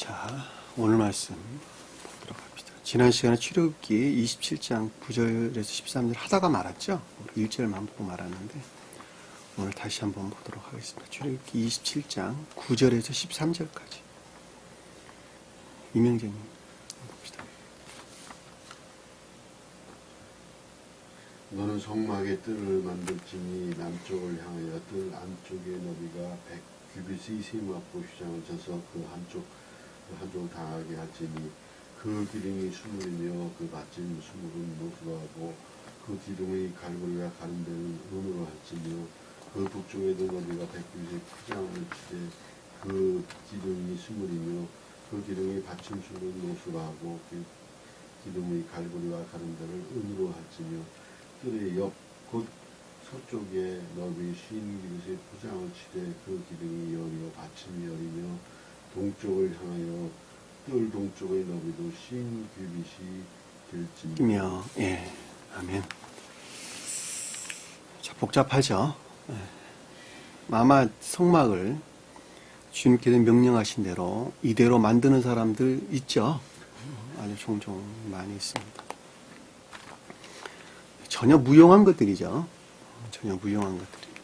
자, 오늘 말씀 보도록 합시다. 지난 시간에 출애굽기 27장 9절에서 13절 하다가 말았죠. 1절만 보고 말았는데 오늘 다시 한번 보도록 하겠습니다. 출애굽기 27장 9절에서 13절까지. 이명재님 봅시다. 너는 성막의 뜰을 만들지니 남쪽을 향하여 뜰 안쪽의 너비가 100규빗의 세무압고 휘장을 쳐서 그 한쪽을 당하게 할지니 그 기둥이 수물이며 그 받침 수물은 노수하고 그 기둥의 갈고리가 가는 데는 은으로 할지며 그 북쪽에도 너비가 100규빗의 휘장을 치되 그 기둥이 수물이며 그 기둥의 받침 수물은 노수로 하고 그 기둥의 갈고리와 가는 데를 은으로 할지며 뜰의 옆 곧 서쪽에 너비 50규빗의 포장을 치되 그 기둥이 열이요 받침이 열이며 동쪽을 향하여 뜰 동쪽의 너비도 50규빗이 될지며. 예, 아멘. 자, 복잡하죠. 예. 아마 성막을 주님께서 명령하신 대로 이대로 만드는 사람들 있죠. 아주 종종 많이 있습니다. 전혀 무용한 것들이죠. 전혀 무용한 것들입니다.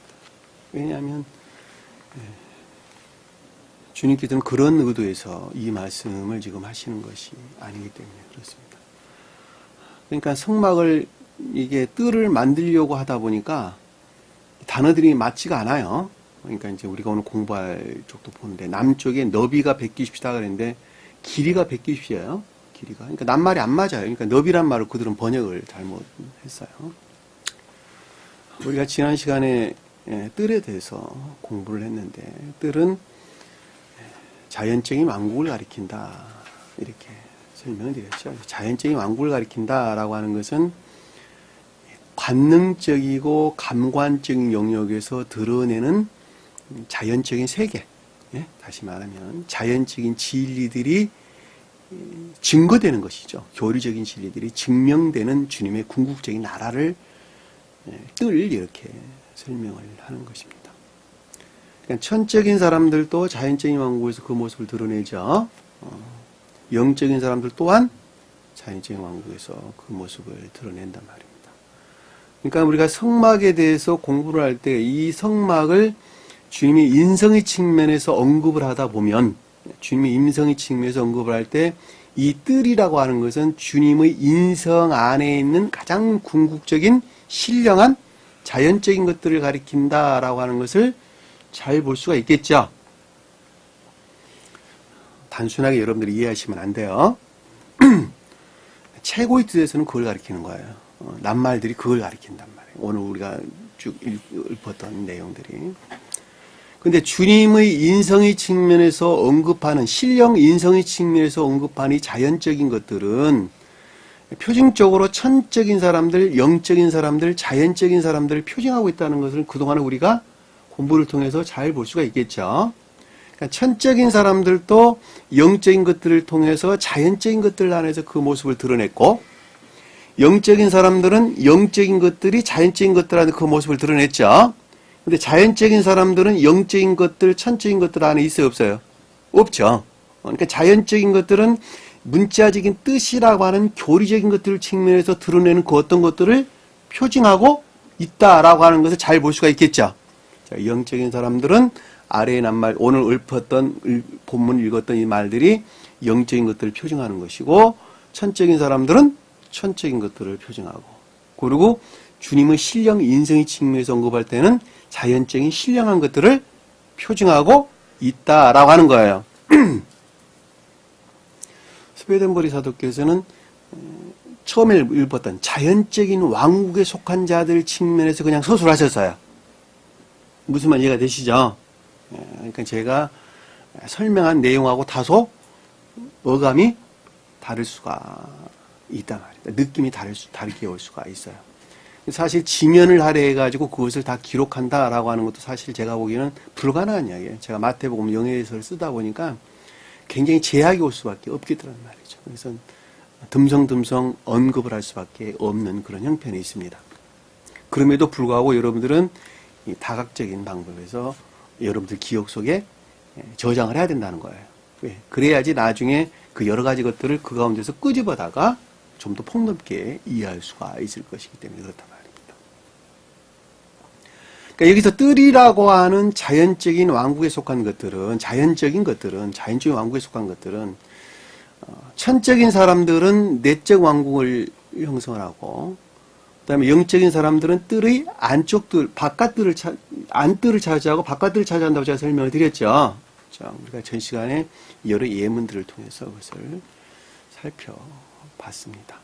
왜냐하면 주님께서는 그런 의도에서 이 말씀을 지금 하시는 것이 아니기 때문에 그렇습니다. 그러니까 성막을 이게 뜰을 만들려고 하다 보니까 단어들이 맞지가 않아요. 그러니까 이제 우리가 오늘 공부할 쪽도 보는데 남쪽에 너비가 190이다 그랬는데 길이가 190이에요. 길이가. 그러니까 낱말이 안 맞아요. 그러니까 너비란 말을 그들은 번역을 잘못했어요. 우리가 지난 시간에 뜰에 대해서 공부를 했는데 뜰은 자연적인 왕국을 가리킨다 이렇게 설명을 드렸죠. 자연적인 왕국을 가리킨다라고 하는 것은 관능적이고 감관적인 영역에서 드러내는 자연적인 세계, 다시 말하면 자연적인 진리들이 증거되는 것이죠. 교리적인 진리들이 증명되는 주님의 궁극적인 나라를 뜰 이렇게 설명을 하는 것입니다. 그러니까 천적인 사람들도 자연적인 왕국에서 그 모습을 드러내죠. 영적인 사람들 또한 자연적인 왕국에서 그 모습을 드러낸단 말입니다. 그러니까 우리가 성막에 대해서 공부를 할 때 이 성막을 주님이 인성의 측면에서 언급을 하다 보면 주님의 인성의 측면에서 언급을 할 때 이 뜰이라고 하는 것은 주님의 인성 안에 있는 가장 궁극적인 신령한 자연적인 것들을 가리킨다라고 하는 것을 잘 볼 수가 있겠죠. 단순하게 여러분들이 이해하시면 안 돼요. 최고의 뜻에서는 그걸 가리키는 거예요. 낱말들이 그걸 가리킨단 말이에요. 오늘 우리가 쭉 읊었던 내용들이. 근데 주님의 인성의 측면에서 언급하는, 신령 인성의 측면에서 언급하는 이 자연적인 것들은 표징적으로 천적인 사람들, 영적인 사람들, 자연적인 사람들을 표징하고 있다는 것을 그동안 우리가 공부를 통해서 잘 볼 수가 있겠죠. 그러니까 천적인 사람들도 영적인 것들을 통해서 자연적인 것들 안에서 그 모습을 드러냈고, 영적인 사람들은 영적인 것들이 자연적인 것들 안에 그 모습을 드러냈죠. 근데 자연적인 사람들은 영적인 것들, 천적인 것들 안에 있어요, 없어요? 없죠. 그러니까 자연적인 것들은 문자적인 뜻이라고 하는 교리적인 것들을 측면에서 드러내는 그 어떤 것들을 표징하고 있다라고 하는 것을 잘 볼 수가 있겠죠. 자, 영적인 사람들은 아래의 낱말, 오늘 읊었던, 본문 읽었던 이 말들이 영적인 것들을 표징하는 것이고, 천적인 사람들은 천적인 것들을 표징하고, 그리고 주님의 신령 인성의 측면에서 언급할 때는 자연적인 신령한 것들을 표징하고 있다라고 하는 거예요. 스웨덴버리 사도께서는 처음에 읽었던 자연적인 왕국에 속한 자들 측면에서 그냥 서술하셨어요. 무슨 말 이해가 되시죠? 그러니까 제가 설명한 내용하고 다소 어감이 다를 수가 있단 말이에요. 느낌이 다르게 올 수가 있어요. 사실 지면을 할애해가지고 그것을 다 기록한다라고 하는 것도 사실 제가 보기에는 불가능한 이야기예요. 제가 마태복음 영예서를 쓰다 보니까 굉장히 제약이 올 수밖에 없겠더란 말이죠. 그래서 듬성듬성 언급을 할 수밖에 없는 그런 형편이 있습니다. 그럼에도 불구하고 여러분들은 이 다각적인 방법에서 여러분들 기억 속에 저장을 해야 된다는 거예요. 왜? 그래야지 나중에 그 여러 가지 것들을 그 가운데서 끄집어다가 좀 더 폭넓게 이해할 수가 있을 것이기 때문에 그렇단 말입니다. 그러니까 여기서 뜰이라고 하는 자연적인 왕국에 속한 것들은, 자연적인 왕국에 속한 것들은, 천적인 사람들은 내적 왕국을 형성을 하고, 그 다음에 영적인 사람들은 뜰의 안쪽 뜰, 안뜰을 차지하고 바깥뜰을 차지한다고 제가 설명을 드렸죠. 자, 우리가 전 시간에 여러 예문들을 통해서 그것을 살펴봤습니다.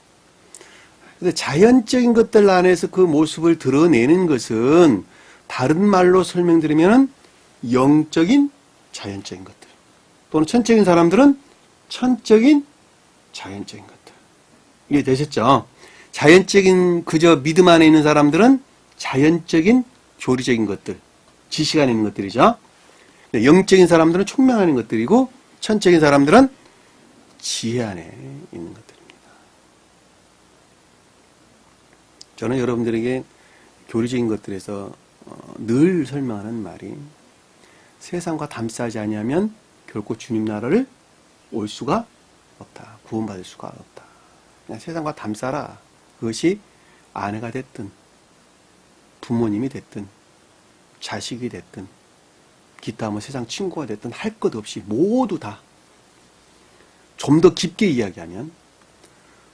근데 자연적인 것들 안에서 그 모습을 드러내는 것은 다른 말로 설명드리면 영적인 자연적인 것들, 또는 천적인 사람들은 천적인 자연적인 것들. 이해 되셨죠? 자연적인 그저 믿음 안에 있는 사람들은 자연적인 교리적인 것들, 지식 안에 있는 것들이죠. 영적인 사람들은 총명 안에 있는 것들이고 천적인 사람들은 지혜 안에 있는 것들입니다. 저는 여러분들에게 교리적인 것들에서 늘 설명하는 말이, 세상과 담싸지 아니하면 결코 주님 나라를 올 수가 없다. 구원받을 수가 없다. 그냥 세상과 담싸라. 그것이 아내가 됐든 부모님이 됐든 자식이 됐든 기타 뭐 세상 친구가 됐든 할 것 없이 모두 다 좀 더 깊게 이야기하면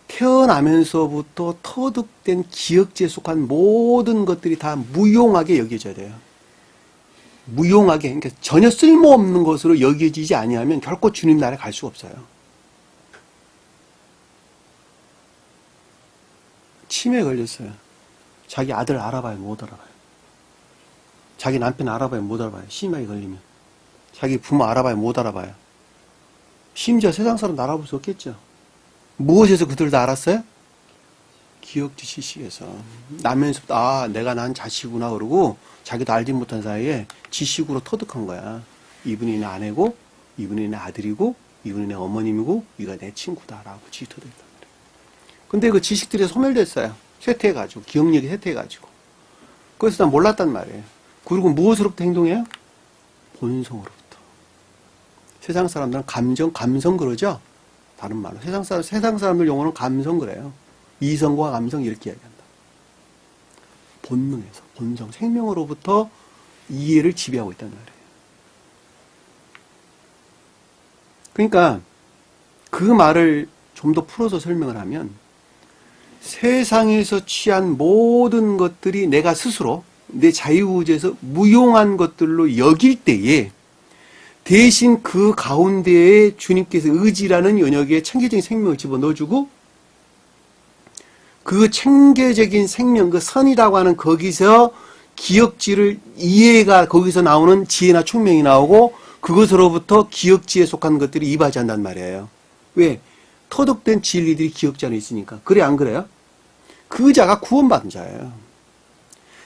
태어나면서부터 터득된 기억지에 속한 모든 것들이 다 무용하게 여겨져야 돼요. 무용하게, 그러니까 전혀 쓸모없는 것으로 여겨지지 아니하면 결코 주님 나라에 갈 수가 없어요. 치매에 걸렸어요. 자기 아들 알아봐요, 못 알아봐요. 자기 남편 알아봐요, 못 알아봐요. 심하게 걸리면. 자기 부모 알아봐요, 못 알아봐요. 심지어 세상 사람 알아볼 수 없겠죠. 무엇에서 그들 다 알았어요? 기억지 지식에서. 나면서부터, 아, 내가 난 자식이구나 그러고 자기도 알지 못한 사이에 지식으로 터득한 거야. 이분이 내 아내고, 이분이 내 아들이고, 이분이 내 어머님이고, 이가 내 친구다라고 지식 터득했단 말이에요. 근데 그 지식들이 소멸됐어요. 쇠퇴해가지고, 기억력이 쇠퇴해가지고. 그래서 난 몰랐단 말이에요. 그리고 무엇으로부터 행동해요? 본성으로부터. 세상 사람들은 감성 그러죠? 다른 말로. 세상 사람들 용어는 감성 그래요. 이성과 감성 이렇게 이야기한다. 본능에서, 본성, 생명으로부터 이해를 지배하고 있단 말이에요. 그러니까 그 말을 좀 더 풀어서 설명을 하면, 세상에서 취한 모든 것들이 내가 스스로 내 자유의지에서 무용한 것들로 여길 때에 대신 그 가운데에 주님께서 의지라는 영역에 창조적인 생명을 집어넣어주고, 그 창조적인 생명, 그 선이라고 하는 거기서 기억지를 이해가, 거기서 나오는 지혜나 총명이 나오고, 그것으로부터 기억지에 속한 것들이 이바지한단 말이에요. 왜? 터득된 진리들이 기억지 안에 있으니까. 그래, 안 그래요? 그 자가 구원받은 자예요.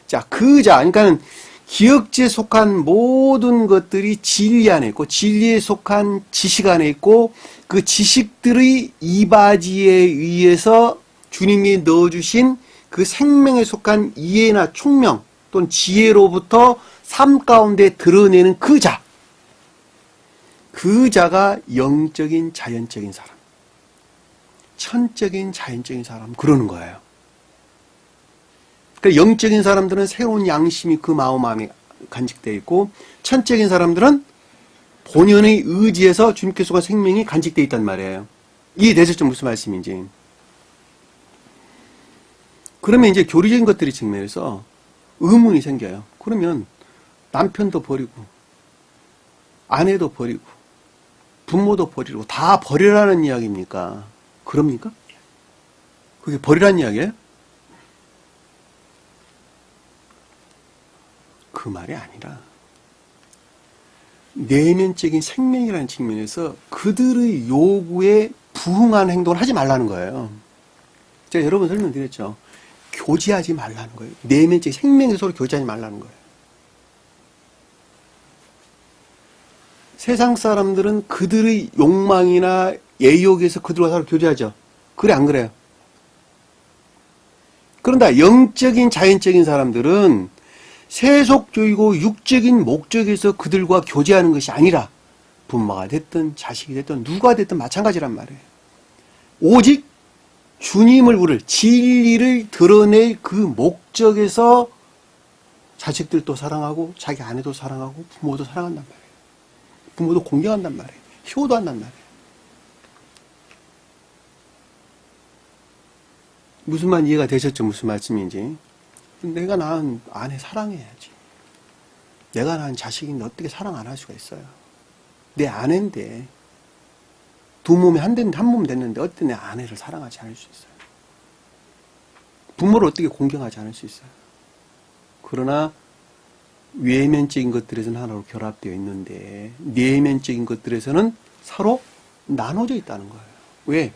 자, 그 자, 그러니까는 기억지에 속한 모든 것들이 진리 안에 있고, 진리에 속한 지식 안에 있고, 그 지식들의 이바지에 의해서 주님이 넣어주신 그 생명에 속한 이해나 총명 또는 지혜로부터 삶 가운데 드러내는 그 자. 그 자가 영적인 자연적인 사람, 천적인 자연적인 사람, 그러는 거예요. 그러니까 영적인 사람들은 새로운 양심이 그 마음 안에 간직되어 있고, 천적인 사람들은 본연의 의지에서 주님께서가 생명이 간직되어 있단 말이에요. 이해되셨죠? 무슨 말씀인지. 그러면 이제 교리적인 것들이 측면에서 의문이 생겨요. 그러면 남편도 버리고, 아내도 버리고, 부모도 버리고, 다 버리라는 이야기입니까? 그럽니까? 그게 버리라는 이야기예요? 그 말이 아니라 내면적인 생명이라는 측면에서 그들의 요구에 부응하는 행동을 하지 말라는 거예요. 제가 여러 번 설명드렸죠. 교제하지 말라는 거예요. 내면적인 생명에서 서로 교제하지 말라는 거예요. 세상 사람들은 그들의 욕망이나 애욕에서 그들과 서로 교제하죠. 그래, 안 그래요? 그런데 영적인 자연적인 사람들은 세속적이고 육적인 목적에서 그들과 교제하는 것이 아니라 부모가 됐든 자식이 됐든 누가 됐든 마찬가지란 말이에요. 오직 주님을 부를 진리를 드러낼 그 목적에서 자식들도 사랑하고 자기 아내도 사랑하고 부모도 사랑한단 말이에요. 부모도 공경한단 말이에요. 효도한단 말이에요. 무슨 말 이해가 되셨죠? 무슨 말씀인지. 내가 낳은 아내 사랑해야지. 내가 낳은 자식인데 어떻게 사랑 안 할 수가 있어요? 내 아내인데 두 몸에 한 몸 됐는데 어떻게 내 아내를 사랑하지 않을 수 있어요? 부모를 어떻게 공경하지 않을 수 있어요? 그러나 외면적인 것들에서는 하나로 결합되어 있는데 내면적인 것들에서는 서로 나눠져 있다는 거예요. 왜?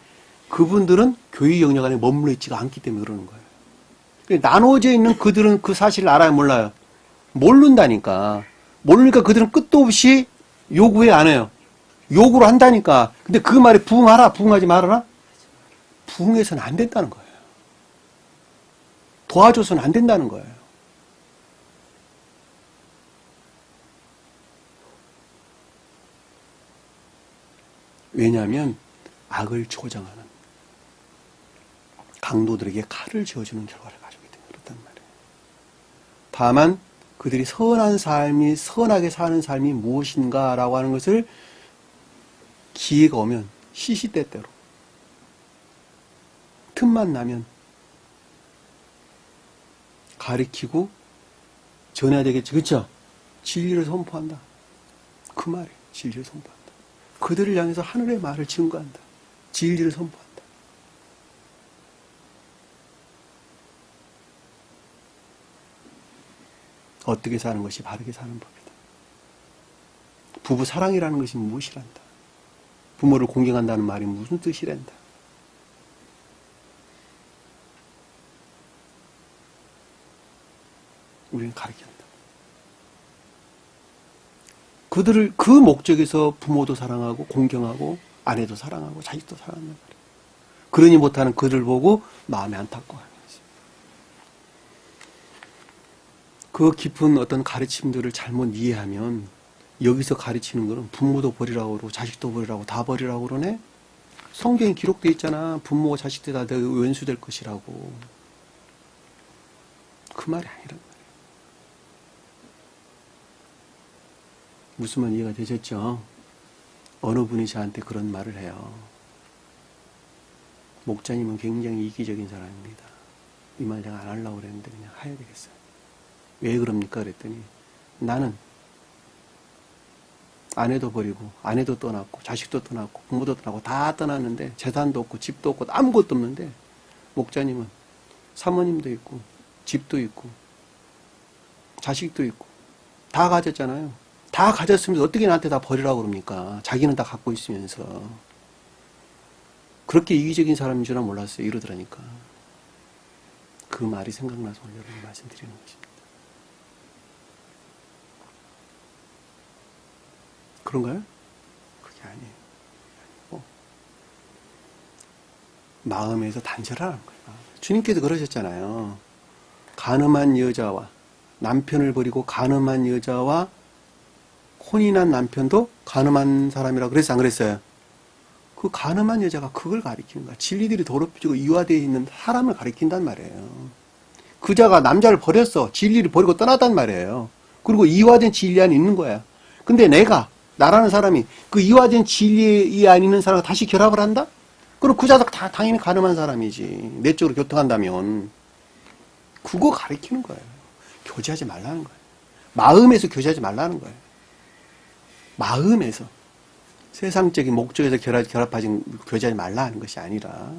그분들은 교회 영역 안에 머물러 있지가 않기 때문에 그러는 거예요. 나눠져 있는 그들은 그 사실을 알아요? 몰라요? 모른다니까. 모르니까 그들은 끝도 없이 요구해 안 해요. 요구를 한다니까. 근데 그 말에 부응하라, 부응하지 말아라? 부응해서는 안 된다는 거예요. 도와줘서는 안 된다는 거예요. 왜냐하면 악을 조장하는 강도들에게 칼을 쥐어주는 결과를 가지고 있기 때문에 그렇단 말이에요. 다만 그들이 선한 삶이, 선하게 사는 삶이 무엇인가라고 하는 것을 기회가 오면 시시때때로 틈만 나면 가리키고 전해야 되겠지. 그렇죠? 진리를 선포한다. 그 말이에요. 진리를 선포한다. 그들을 향해서 하늘의 말을 증거한다. 진리를 선포한다. 어떻게 사는 것이 바르게 사는 법이다. 부부 사랑이라는 것이 무엇이란다. 부모를 공경한다는 말이 무슨 뜻이란다. 우리는 가르친다. 그들을 그 목적에서 부모도 사랑하고 공경하고 아내도 사랑하고 자식도 사랑한단 말이에요. 그러니 못하는 그들을 보고 마음에 안타까워하는 거지. 그 깊은 어떤 가르침들을 잘못 이해하면 여기서 가르치는 거는 부모도 버리라고 그러고 자식도 버리라고 다 버리라고 그러네? 성경에 기록되어 있잖아. 부모가 자식들 다 원수될 것이라고. 그 말이 아니란 말이에요. 무슨 말 이해가 되셨죠? 어느 분이 저한테 그런 말을 해요. 목자님은 굉장히 이기적인 사람입니다. 이 말 내가 안 하려고 그랬는데 그냥 해야 되겠어요. 왜 그럽니까? 그랬더니 나는 아내도 버리고 아내도 떠났고 자식도 떠났고 부모도 떠나고 다 떠났는데 재산도 없고 집도 없고 아무것도 없는데 목자님은 사모님도 있고 집도 있고 자식도 있고 다 가졌잖아요. 다 가졌으면 어떻게 나한테 다 버리라고 그럽니까? 자기는 다 갖고 있으면서. 그렇게 이기적인 사람인 줄은 몰랐어요. 이러더라니까. 그 말이 생각나서 오늘 여러분께 말씀드리는 것입니다. 그런가요? 그게 아니에요. 마음에서 단절하는 거예요. 주님께서 그러셨잖아요. 간음한 여자와 남편을 버리고 간음한 여자와 혼인한 남편도 간음한 사람이라고 그랬어요? 안 그랬어요? 그 간음한 여자가 그걸 가리키는 거야. 진리들이 더럽혀지고 이화되어 있는 사람을 가리킨단 말이에요. 그자가 남자를 버렸어. 진리를 버리고 떠났단 말이에요. 그리고 이화된 진리 안에 있는 거야. 근데 나라는 사람이 그 이화된 진리 안에 있는 사람과 다시 결합을 한다? 그럼 그자도 다 당연히 간음한 사람이지. 내적으로 교통한다면. 그거 가리키는 거예요. 교제하지 말라는 거예요. 마음에서 교제하지 말라는 거예요. 마음에서. 세상적인 목적에서 결합하지 교제하지 말라 하는 것이 아니라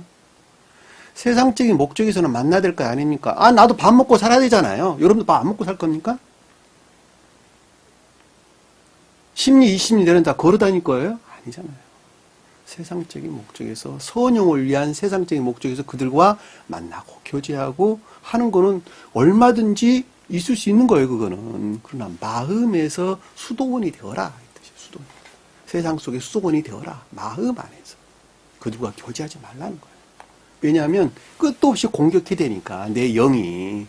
세상적인 목적에서는 만나야 될 거 아닙니까? 아, 나도 밥 먹고 살아야 되잖아요. 여러분도 밥 안 먹고 살 겁니까? 10리, 20리 내는 다 걸어 다닐 거예요? 아니잖아요. 세상적인 목적에서 선용을 위한 세상적인 목적에서 그들과 만나고 교제하고 하는 거는 얼마든지 있을 수 있는 거예요. 그거는. 그러나 마음에서 수도원이 되어라. 수도원. 세상 속에 수도원이 되어라. 마음 안에서. 그들과 교제하지 말라는 거예요. 왜냐하면 끝도 없이 공격이 되니까 내 영이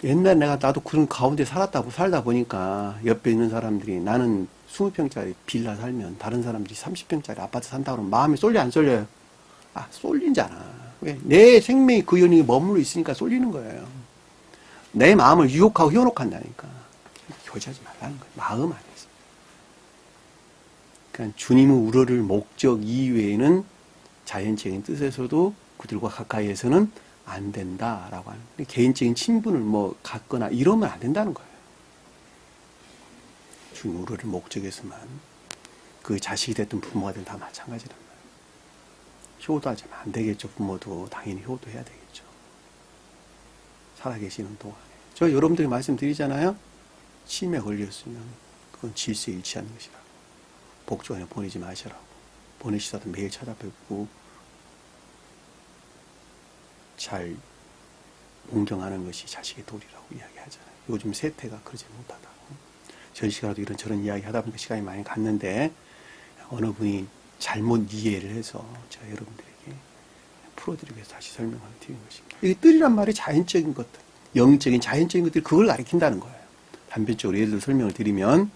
옛날에 나도 그런 가운데 살다 보니까 옆에 있는 사람들이 나는 20평짜리 빌라 살면 다른 사람들이 30평짜리 아파트 산다 그러면 마음이 쏠려 안 쏠려요? 아, 쏠린잖아. 왜? 내 생명이 그 연이 머물러 있으니까 쏠리는 거예요. 내 마음을 유혹하고 현혹한다니까. 교제하지 말라는 거예요. 마음 안에서. 그러니까 주님의 우러를 목적 이외에는 자연적인 뜻에서도 그들과 가까이에서는 안 된다라고 하는. 개인적인 친분을 뭐 갖거나 이러면 안 된다는 거예요. 주님 우러를 목적에서만. 그 자식이 됐든 부모가 됐든 다 마찬가지란 말이에요. 효도하지만 안 되겠죠. 부모도 당연히 효도해야 되겠죠. 살아계시는 동안에. 저 여러분들이 말씀드리잖아요. 치매 걸렸으면 그건 질서에 일치하는 것이라고. 복주간에 보내지 마시라고. 보내시다도 매일 찾아뵙고 잘 공경하는 것이 자식의 도리라고 이야기하잖아요. 요즘 세태가 그러지 못하다고. 전 시간에도 이런저런 이야기 하다 보니까 시간이 많이 갔는데 어느 분이 잘못 이해를 해서 제가 여러분들에게 풀어드리기 위해서 다시 설명을 드리는 것입니다. 이 뜰이란 말이 자연적인 것들, 영적인 자연적인 것들이 그걸 가리킨다는 거예요. 단편적으로 예를 들어 설명을 드리면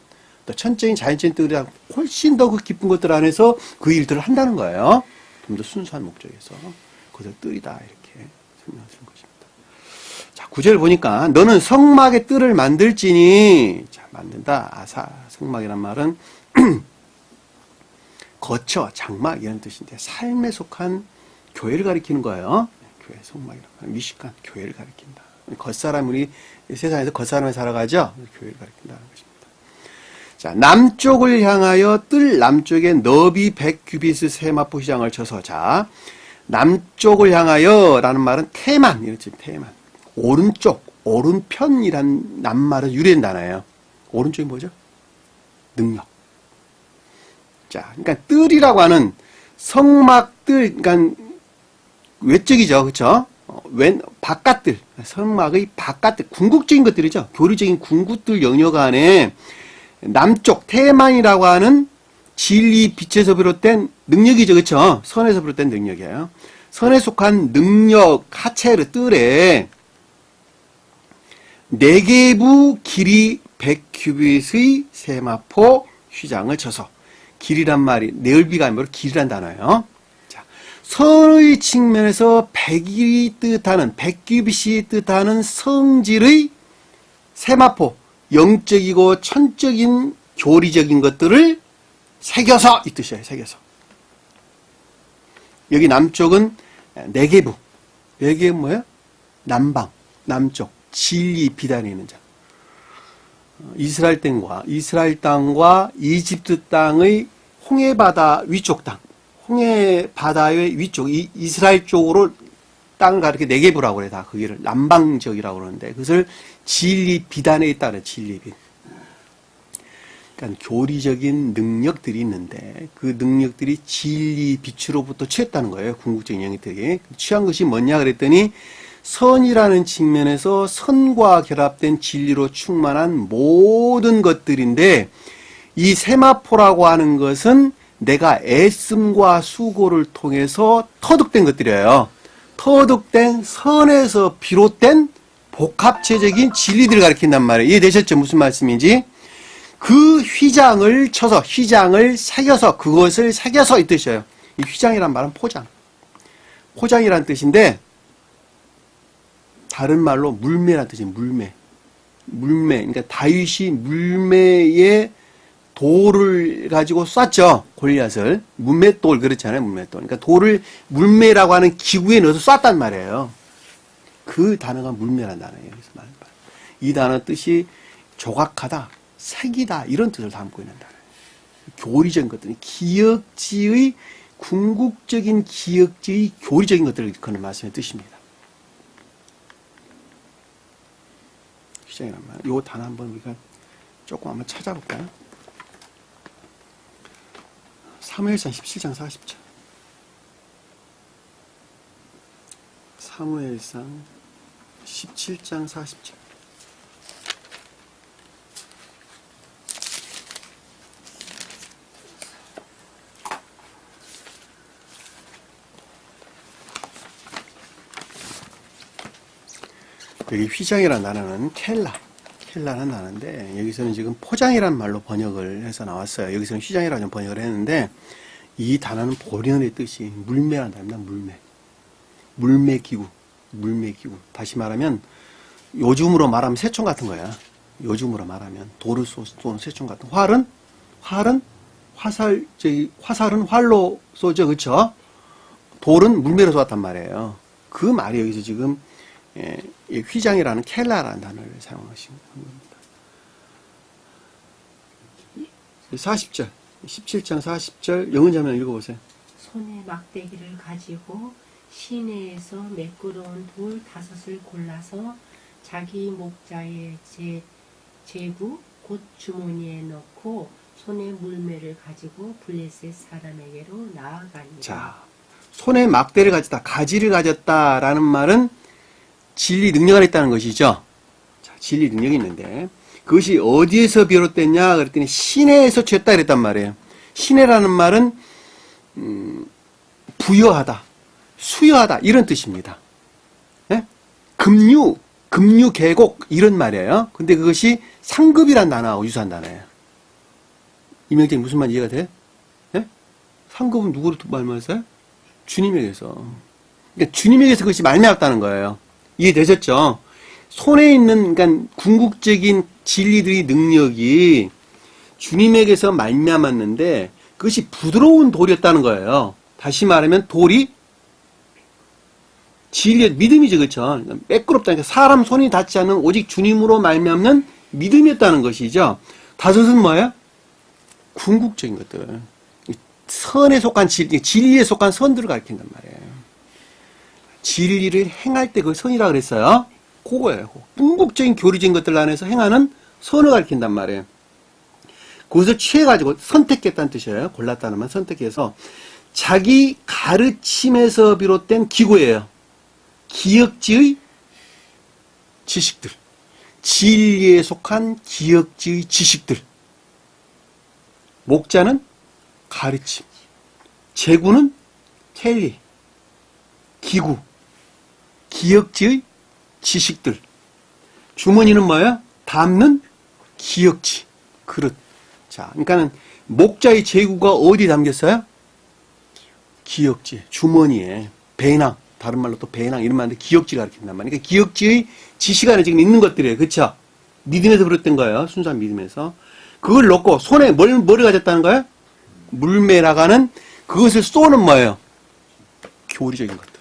또 천적인 자연적인 뜰이랑 훨씬 더 그 깊은 것들 안에서 그 일들을 한다는 거예요. 좀 더 순수한 목적에서 그것을 뜰이다 이렇게 설명을 드린 것입니다. 자, 9절 보니까 너는 성막의 뜰을 만들지니 자, 만든다. 아사 성막이란 말은 거처, 장막 이런 뜻인데 삶에 속한 교회를 가리키는 거예요. 교회 성막이란 말, 미식간 교회를 가리킨다. 겉사람 우리 세상에서 겉사람을 살아가죠. 교회를 가리킨다는 것입니다. 자, 남쪽을 향하여 뜰 남쪽에 너비 100규빗의 세마포 휘장을 쳐서 자, 남쪽을 향하여라는 말은 태만 이런 뜻 태만. 오른쪽, 오른편이란 낱말은 유래된 단어예요. 오른쪽이 뭐죠? 능력. 자, 그러니까 뜰이라고 하는 성막 뜰, 그러니까 외적이죠, 그렇죠? 바깥뜰, 성막의 바깥뜰, 궁극적인 것들이죠. 교리적인 궁극뜰 영역 안에 남쪽 태만이라고 하는 진리 빛에서 비롯된 능력이죠, 그렇죠? 선에서 비롯된 능력이에요. 선에 속한 능력 하체르 뜰에 네개부 길이 100규빗의 세마포 휘장을 쳐서 길이란 말이 넓이가 아니라 길이란 단어예요. 자, 선의 측면에서 100이 뜻하는 100규빗이 뜻하는 성질의 세마포 영적이고 천적인 교리적인 것들을 새겨서 이 뜻이에요. 새겨서. 여기 남쪽은 네개부. 네개부 뭐예요? 남방, 남쪽, 진리 비단에 있는 자. 이스라엘 땅과 이집트 땅의 홍해바다 위쪽 땅, 홍해바다의 위쪽, 이스라엘 쪽으로 땅을 가리켜 네개부라고 그래, 다. 거기를 남방지역이라고 그러는데, 그것을 진리 비단에 있다는 진리 빛. 그러니까 교리적인 능력들이 있는데, 그 능력들이 진리 빛으로부터 취했다는 거예요. 궁극적인 영역들이. 취한 것이 뭐냐 그랬더니, 선이라는 측면에서 선과 결합된 진리로 충만한 모든 것들인데 이 세마포라고 하는 것은 내가 애씀과 수고를 통해서 터득된 것들이에요. 터득된 선에서 비롯된 복합체적인 진리들을 가리킨단 말이에요. 이해되셨죠? 무슨 말씀인지? 그 휘장을 쳐서 휘장을 새겨서 그것을 새겨서 이 뜻이에요. 이 휘장이란 말은 포장. 포장이란 뜻인데 다른 말로 물매라는 뜻이에요. 물매. 그러니까 다윗이 물매의 돌을 가지고 쐈죠. 골리앗을. 물맷돌 그렇잖아요. 물맷돌. 그러니까 돌을 물매라고 하는 기구에 넣어서 쐈단 말이에요. 그 단어가 물매라는 단어예요. 그래서 말하는 말. 이 단어 뜻이 조각하다, 색이다 이런 뜻을 담고 있는 단어예요. 교리적인 것들, 기억지의 궁극적인 기억지의 교리적인 것들을 그는 말씀의 뜻입니다. 시작이란 말이에요. 요 단어 한번 우리가 조금 한번 찾아볼까요? 사무엘상 17장 40절. 사무엘상 17장 40절. 여기 휘장이라는 단어는 켈라는 단어인데 여기서는 지금 포장이라는 말로 번역을 해서 나왔어요. 여기서는 휘장이라는 번역을 했는데 이 단어는 본연의 뜻이 물매라는 단어입니다. 물매기구. 다시 말하면 요즘으로 말하면 새총 같은 거야. 요즘으로 말하면 돌을 쏘는 새총 같은. 화살은 활로 쏘죠, 그렇죠? 돌은 물매로 쏘았단 말이에요. 그 말이 여기서 지금 이 휘장이라는 켈라라는 단어를 사용하신 겁니다. 40절, 17장 40절 영은자면 읽어보세요. 손에 막대기를 가지고 시내에서 매끄러운 돌 5을 골라서 자기 목자의 제구 곧 주머니에 넣고 손에 물매를 가지고 블레셋 사람에게로 나아가니라. 자, 손에 막대를 가졌다, 가지를 가졌다라는 말은 진리 능력 안에 있다는 것이죠. 자, 진리 능력이 있는데 그것이 어디에서 비롯됐냐 그랬더니 시내에서 취했다 그랬단 말이에요. 시내라는 말은 부여하다, 수여하다 이런 뜻입니다. 예? 급류, 계곡 이런 말이에요. 근데 그것이 상급이란 단어하고 유사한 단어예요. 이명재님 무슨 말 이해가 돼? 예? 상급은 누구로 말씀하세요? 주님에게서. 그러니까 주님에게서 그것이 말미암았다는 거예요. 이해되셨죠? 손에 있는 그러니까 궁극적인 진리들의 능력이 주님에게서 말미암았는데 그것이 부드러운 돌이었다는 거예요. 다시 말하면 돌이 진리의 믿음이죠, 그렇죠? 매끄럽다니까 사람 손이 닿지 않는 오직 주님으로 말미암는 믿음이었다는 것이죠. 5은 뭐예요? 궁극적인 것들, 선에 속한 진리에 속한 선들을 가리킨단 말이에요. 진리를 행할 때 그 선이라 그랬어요. 그거예요. 궁극적인 교리적인 것들 안에서 행하는 선을 가리킨단 말이에요. 그것을 취해가지고 선택했다는 뜻이에요. 골랐다는 말, 선택해서 자기 가르침에서 비롯된 기구예요. 기역지의 지식들, 진리에 속한 기역지의 지식들. 목자는 가르침, 제구는 켈리, 기구, 기역지의 지식들. 주머니는 뭐야? 담는 기역지, 그릇. 자, 그러니까는 목자의 제구가 어디 담겼어요? 기역지, 주머니에, 배낭, 다른 말로 또 배낭 이런 말인데 기역지를 가리킨단 말이에요. 그러니까 기역지의 지식 안에 지금 있는 것들이에요. 그쵸? 믿음에서 비롯된 거예요. 순수한 믿음에서. 그걸 넣고 손에 뭐를 가졌다는 거예요? 물매라가는 그것을 쏘는 뭐예요? 교리적인 것들.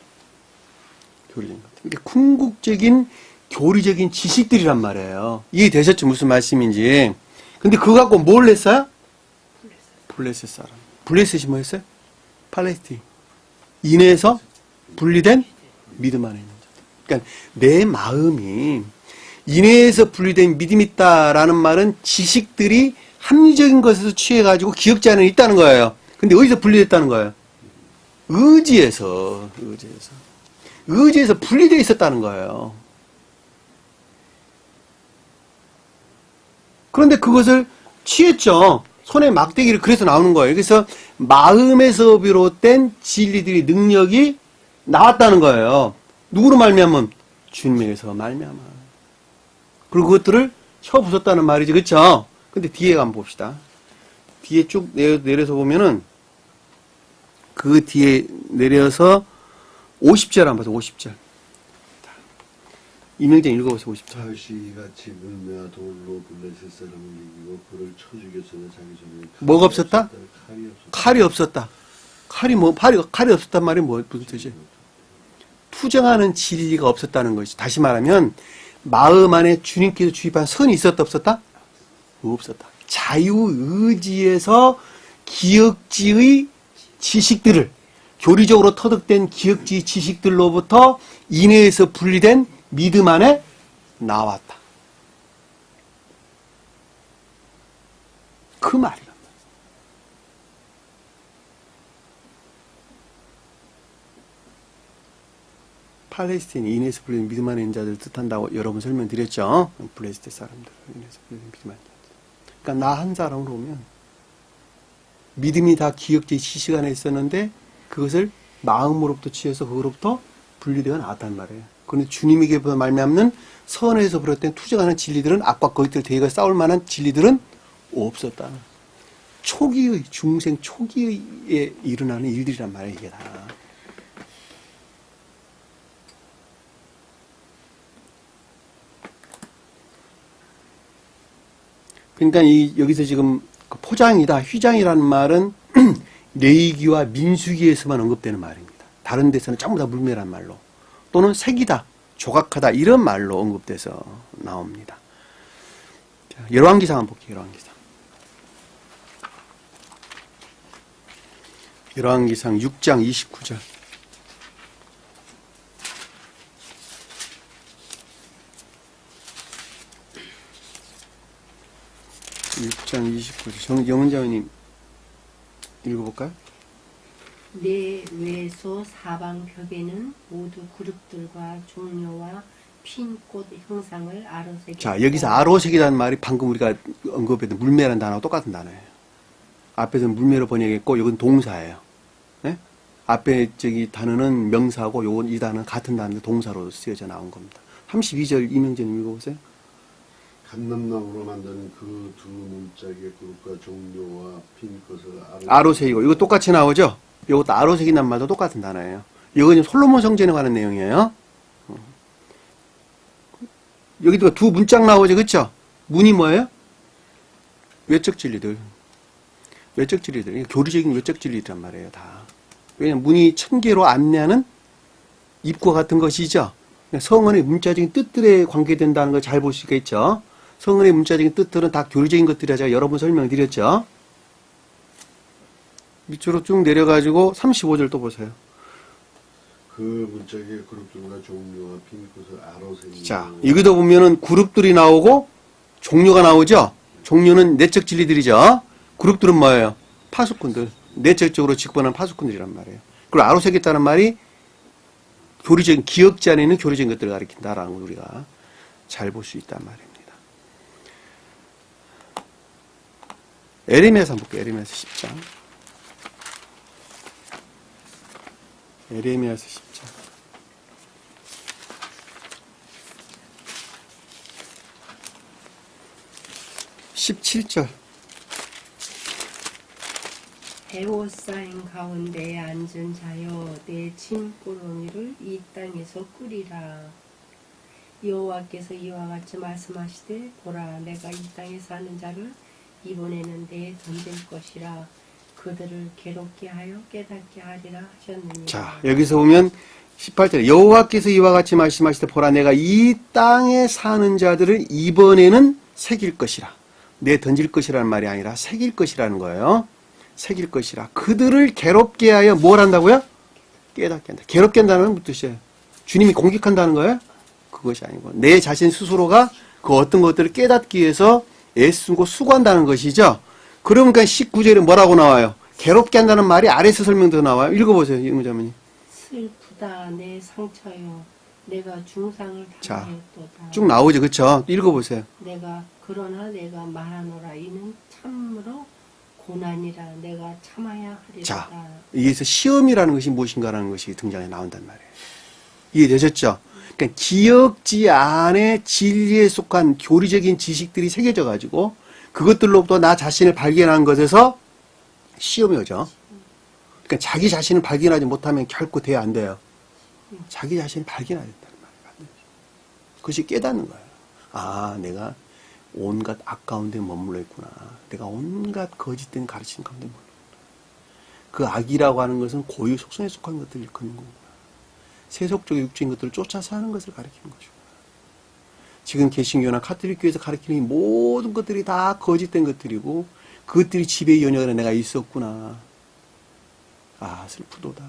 교리적인 것들. 그러니까 궁극적인 교리적인 지식들이란 말이에요. 이해되셨죠? 무슨 말씀인지. 근데 그거 갖고 뭘 했어요? 블레셋 사람. 블레셋이 뭐였어요? 팔레스틴. 인해서 분리된 믿음 안에 있는 자. 그러니까 내 마음이 인해에서 분리된 믿음이 있다라는 말은 지식들이 합리적인 것에서 취해가지고 기억지 안에 있다는 거예요. 근데 어디서 분리됐다는 거예요? 의지에서 분리되어 있었다는 거예요. 그런데 그것을 취했죠. 손에 막대기를 그래서 나오는 거예요. 그래서 마음에서 비롯된 진리들의 능력이 나왔다는 거예요. 누구로 말미암으면? 주님에게서 말미암아. 그리고 그것들을 혀 부쉈다는 말이지, 그쵸? 근데 뒤에 한번 봅시다. 뒤에 쭉 내려서 보면은 그 뒤에 내려서 50절 한번 보세요. 50절. 이명재 읽어보세요. 50절. 다시같이 물매와 돌로 블레셋 사람을 이기고 그를 쳐 죽였으나 자기 전에 뭐가 없었다? 칼이 없었다. 칼이 없었단 말이 무슨 뜻이에요? 투정하는 진리가 없었다는 것이. 다시 말하면 마음 안에 주님께서 주입한 선이 있었다 없었다? 없었다. 자유의지에서 기억지의 지식들을, 교리적으로 터득된 기억지의 지식들로부터 인해에서 분리된 믿음 안에 나왔다. 그 말이란 말이야. 팔레스틴이 인해서 분리된 믿음 안에 있는 자들을 뜻한다고 여러 번 설명드렸죠. 블레셋 사람들, 인해서 분리된 믿음 안에 있는 자들. 그러니까 나 한 사람으로 오면 믿음이 다 기억지 지식 안에 있었는데 그것을 마음으로부터 취해서 그거로부터 분리되어 나왔단 말이에요. 그런데 주님에게 말미암는 선에서 비롯된 투정하는 진리들은 악과 거짓들 대가 싸울 만한 진리들은 없었다. 초기의 중생 초기에 일어나는 일들이란 말이에요. 이게 다. 그러니까 여기서 지금 포장이다, 휘장이라는 말은 레위기와 민수기에서만 언급되는 말입니다. 다른 데서는 전부 다 물매란 말로 또는 색이다, 조각하다 이런 말로 언급돼서 나옵니다. 자, 열왕기상 한번 볼게요. 열왕기상 6장 29절. 6장 29절. 영은자매님 읽어볼까요? 내 외소 사방 벽에는 모두 그룹들과 종려와 핀 꽃 형상을 아로새겼다. 자, 여기서 아로색이라는 말이 방금 우리가 언급했던 물매라는 단어와 똑같은 단어예요. 앞에서는 물매로 번역했고, 이건 동사예요. 네? 앞에 단어는 명사고, 이 단어는 같은 단어인데 동사로 쓰여져 나온 겁니다. 32절 이명재님 읽어보세요. 감람나무로 만든 그 두 문짝의 그룹과 종려와 핀 것을 아로색이고, 이거 똑같이 나오죠? 이것도 아로색이란 말도 똑같은 단어예요. 이건 솔로몬 성전에 관한 내용이에요. 여기도 두 문짝 나오죠, 그쵸? 문이 뭐예요? 외적 진리들. 교리적인 외적 진리란 말이에요, 다. 왜냐면 문이 1000개로 안내하는 입과 같은 것이죠. 성언의 문자적인 뜻들에 관계된다는 걸 잘 볼 수가 있죠. 성언의 문자적인 뜻들은 다 교리적인 것들이라 제가 여러 번 설명드렸죠. 밑으로 쭉 내려가지고 35절 또 보세요. 그 문짝의 그룹들과 종려와 핀 것을 아로새기고. 자, 여기도 보면은 그룹들이 나오고 종류가 나오죠. 종류는 내적 진리들이죠. 그룹들은 뭐예요? 파수꾼들. 내적적으로 직분하는 파수꾼들이란 말이에요. 그리고 아로새겼다는 말이 교리적인 기억지 안에 있는 교리적인 것들을 가리킨다라는 걸 우리가 잘 볼 수 있단 말입니다. 에레미야서 한번 볼게요. 에레미야서 10장. 에레미야서 10장. 17절. 배옷 쌓인 가운데에 앉은 자여 내 침꾸러미를 이 땅에서 꾸리라. 여호와께서 이와 같이 말씀하시되 보라 내가 이 땅에 사는 자를 이번에는 내에 던질 것이라. 그들을 괴롭게 하여 깨닫게 하리라 하셨느니라. 자, 여기서 보면 18절 여호와께서 이와 같이 말씀하시되 보라 내가 이 땅에 사는 자들을 이번에는 새길 것이라. 내 던질 것이라는 말이 아니라 새길 것이라는 거예요. 새길 것이라. 그들을 괴롭게 하여 뭘 한다고요? 깨닫게 한다. 괴롭게 한다는 무슨 뜻이에요? 주님이 공격한다는 거예요? 그것이 아니고 내 자신 스스로가 그 어떤 것들을 깨닫기 위해서 애쓰고 수고한다는 것이죠. 그러니까 19절에 뭐라고 나와요? 괴롭게 한다는 말이 아래서 설명도 나와요. 읽어보세요. 이문자매님. 슬프다 내 상처요 내가 중상을 자, 당하였도다. 쭉 나오죠. 그쵸? 읽어보세요. 그러나 내가 말하노라 이는 참으로 고난이라 내가 참아야 하리라. 자, 여기서 시험이라는 것이 무엇인가라는 것이 등장해 나온단 말이에요. 이해되셨죠? 그러니까 기억지 안에 진리에 속한 교리적인 지식들이 새겨져 가지고 그것들로부터 나 자신을 발견한 것에서 시험이 오죠. 그러니까 자기 자신을 발견하지 못하면 결코 돼야 안 돼요. 자기 자신을 발견해야 된다는 말이에요. 그것이 깨닫는 거예요. 아, 내가 온갖 악 가운데 머물러 있구나. 내가 온갖 거짓된 가르침 가운데 머물러 있구나. 그 악이라고 하는 것은 고유 속성에 속한 것들을 일컫는 거구나. 세속적인 육적인 것들을 쫓아서 하는 것을 가리키는 것이구나. 지금 개신교나 카톨릭교에서 가르치는 이 모든 것들이 다 거짓된 것들이고 그것들이 지배의 연역에 내가 있었구나. 아, 슬프도다.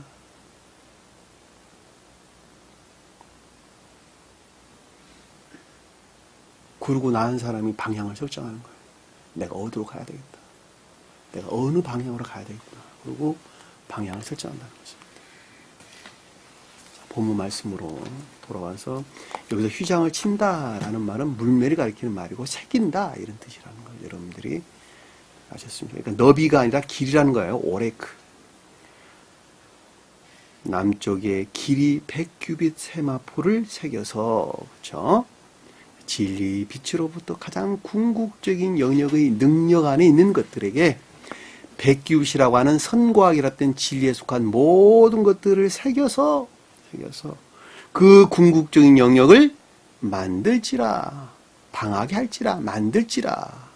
그러고 나은 사람이 방향을 설정하는 거예요. 내가 어디로 가야 되겠다. 내가 어느 방향으로 가야 되겠구나. 그리고 방향을 설정한다는 것입니다. 본문 말씀으로 돌아와서 여기서 휘장을 친다라는 말은 물매를 가리키는 말이고 새긴다 이런 뜻이라는 걸 여러분들이 아셨습니까? 그러니까 너비가 아니라 길이라는 거예요. 오레크. 남쪽에 길이 100규빗 세마포를 새겨서, 그렇죠? 진리 빛으로부터 가장 궁극적인 영역의 능력 안에 있는 것들에게 100규빗이라고 하는 선과학이라 던 진리에 속한 모든 것들을 새겨서 그 궁극적인 영역을 만들지라, 방하게 할지라, 만들지라.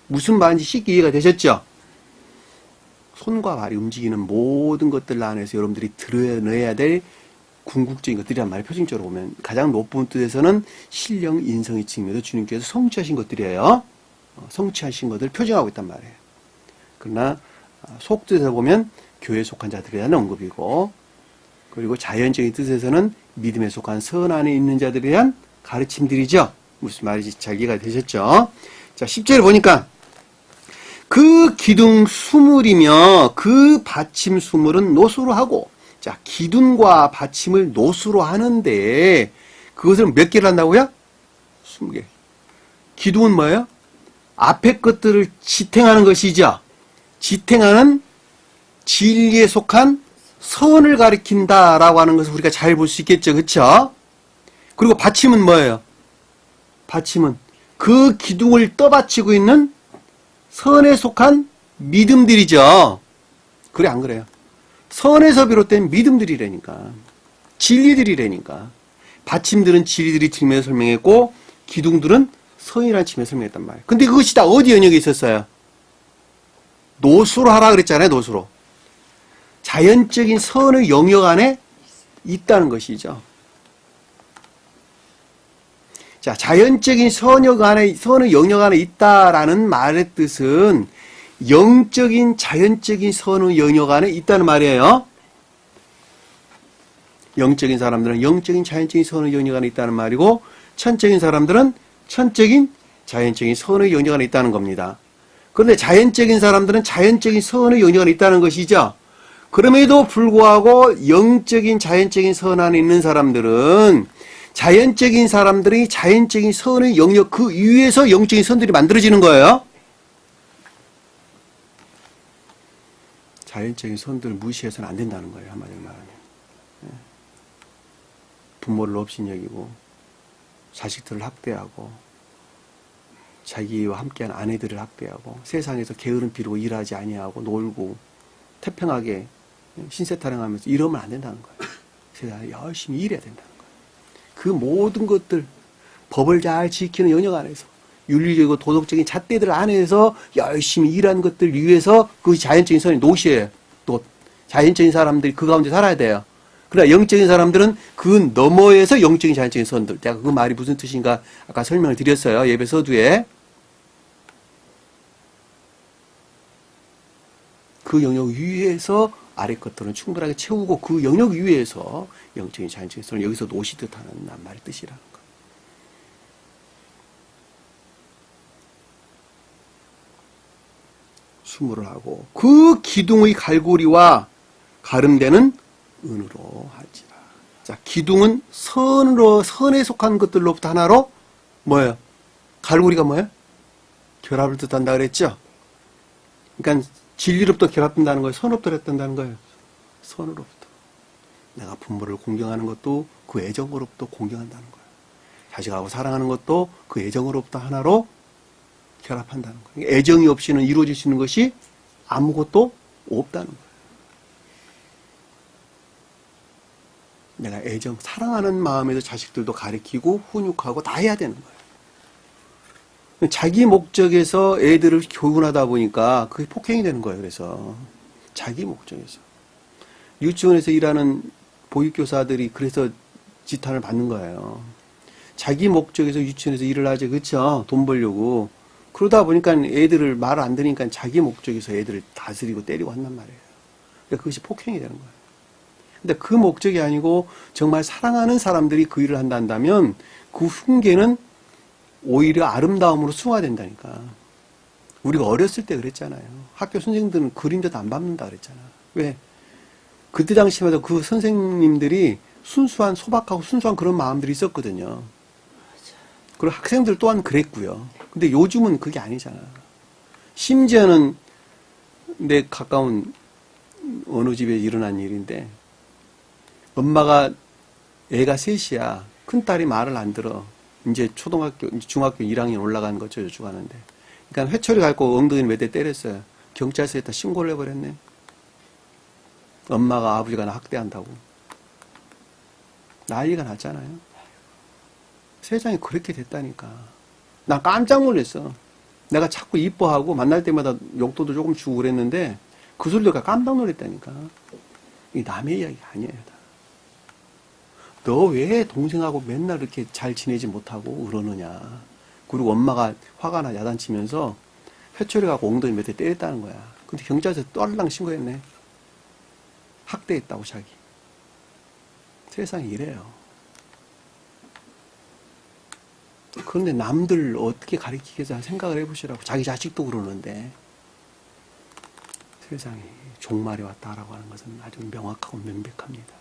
무슨 말인지 쉽게 이해가 되셨죠? 손과 발이 움직이는 모든 것들 안에서 여러분들이 드러내야 될 궁극적인 것들이란 말이 표준적으로 보면 가장 높은 뜻에서는 신령, 인성의 측면에서 주님께서 성취하신 것들이에요. 성취하신 것들을 표정하고 있단 말이에요. 그러나 속뜻에서 보면 교회에 속한 자들에 대한 언급이고, 그리고 자연적인 뜻에서는 믿음에 속한 선 안에 있는 자들에 대한 가르침들이죠. 무슨 말인지 잘 이해가 되셨죠? 자, 10절에 보니까 그 기둥 수물이며 그 받침 수물은 노수로 하고, 자, 기둥과 받침을 노수로 하는데 그것을 몇 개를 한다고요? 20개. 기둥은 뭐예요? 앞에 것들을 지탱하는 것이죠. 지탱하는 진리에 속한 선을 가리킨다라고 하는 것을 우리가 잘 볼 수 있겠죠. 그렇죠? 그리고 받침은 뭐예요? 받침은 그 기둥을 떠받치고 있는 선에 속한 믿음들이죠. 그래 안 그래요? 선에서 비롯된 믿음들이라니까. 진리들이라니까. 받침들은 진리들이 측면에서 설명했고 기둥들은 선이라는 측면에서 설명했단 말이에요. 근데 그것이 다 어디 영역에 있었어요? 노수로 하라 그랬잖아요. 노수로. 자연적인 선의 영역 안에 있다는 것이죠. 자, 자연적인 선의 영역 안에 있다라는 말의 뜻은 영적인, 자연적인 선의 영역 안에 있다는 말이에요. 영적인 사람들은 영적인, 자연적인 선의 영역 안에 있다는 말이고, 천적인 사람들은 천적인, 자연적인 선의 영역 안에 있다는 겁니다. 그런데 자연적인 사람들은 자연적인 선의 영역 안에 있다는 것이죠. 그럼에도 불구하고 영적인, 자연적인 선 안에 있는 사람들은 자연적인 사람들이 자연적인 선의 영역 그 위에서 영적인 선들이 만들어지는 거예요. 자연적인 선들을 무시해서는 안 된다는 거예요. 한마디로 말하면. 부모를 업신여기고 자식들을 학대하고 자기와 함께한 아내들을 학대하고 세상에서 게으름 피우고 일하지 아니하고 놀고 태평하게 신세타령하면서 이러면 안 된다는 거예요. 세상에 열심히 일해야 된다는 거예요. 그 모든 것들 법을 잘 지키는 영역 안에서 윤리적이고 도덕적인 잣대들 안에서 열심히 일하는 것들 위해서 그것이 자연적인 선이 노시예요. 또 자연적인 사람들이 그 가운데 살아야 돼요. 그러나 영적인 사람들은 그 너머에서 영적인 자연적인 선들. 제가 그 말이 무슨 뜻인가 아까 설명을 드렸어요. 예배 서두에. 그 영역 위에서 아래 것들은 충분하게 채우고 그 영역 위에서 영적인 자연적인 선을 여기서 노시듯 하는 말의 뜻이라는 거. 수물을 하고 그 기둥의 갈고리와 가름대는 은으로 할지라. 자, 기둥은 선에 속한 것들로부터 하나로 뭐예요? 갈고리가 뭐예요? 결합을 뜻한다 그랬죠? 그러니까 진리로부터 결합된다는 거예요. 선으로부터 결합된다는 거예요. 선으로부터. 내가 부모를 공경하는 것도 그 애정으로부터 공경한다는 거예요. 자식하고 사랑하는 것도 그 애정으로부터 하나로 결합한다는 거예요. 애정이 없이는 이루어질 수 있는 것이 아무것도 없다는 거예요. 내가 애정, 사랑하는 마음에서 자식들도 가르치고 훈육하고 다 해야 되는 거예요. 자기 목적에서 애들을 교훈하다 보니까 그게 폭행이 되는 거예요. 그래서 자기 목적에서. 유치원에서 일하는 보육교사들이 그래서 지탄을 받는 거예요. 자기 목적에서 유치원에서 일을 하죠. 그렇죠? 돈 벌려고. 그러다 보니까 애들을 말을 안 들으니까 자기 목적에서 애들을 다스리고 때리고 한단 말이에요. 그러니까 그것이 폭행이 되는 거예요. 근데 그 목적이 아니고 정말 사랑하는 사람들이 그 일을 한다면 그 훈계는 오히려 아름다움으로 승화된다니까. 우리가 어렸을 때 그랬잖아요. 학교 선생님들은 그림자도 안 밟는다 그랬잖아. 왜? 그때 당시마다 그 선생님들이 순수한, 소박하고 순수한 그런 마음들이 있었거든요. 그리고 학생들 또한 그랬고요. 근데 요즘은 그게 아니잖아. 심지어는 내 가까운 어느 집에 일어난 일인데 엄마가 애가 셋이야. 큰딸이 말을 안 들어. 이제 중학교 1학년 올라가는 거죠, 요즘 하는데. 그러니까 회초리 갖고 엉덩이 몇 대 때렸어요. 경찰서에다 신고를 해버렸네. 엄마가 아버지가 나 학대한다고. 난리가 났잖아요. 세상이 그렇게 됐다니까. 나 깜짝 놀랐어. 내가 자꾸 이뻐하고 만날 때마다 용돈도 조금 주고 그랬는데 그 소리 들으니까 깜짝 놀랐다니까. 이게 남의 이야기가 아니에요. 너 왜 동생하고 맨날 이렇게 잘 지내지 못하고 그러느냐. 그리고 엄마가 화가 나 야단치면서 회초리 갖고 엉덩이 몇 대 때렸다는 거야. 근데 경찰서에 떨랑 신고했네. 학대했다고 자기. 세상이 이래요. 그런데 남들 어떻게 가르치겠다 생각을 해보시라고. 자기 자식도 그러는데. 세상이 종말이 왔다라고 하는 것은 아주 명확하고 명백합니다.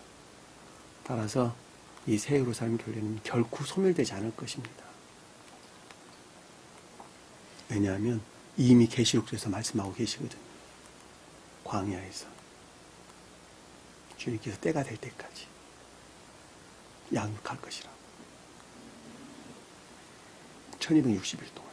따라서 이 새 예루살렘 교회는 결코 소멸되지 않을 것입니다. 왜냐하면 이미 계시록에서 말씀하고 계시거든요. 광야에서 주님께서 때가 될 때까지 양육할 것이라. 1260일 동안.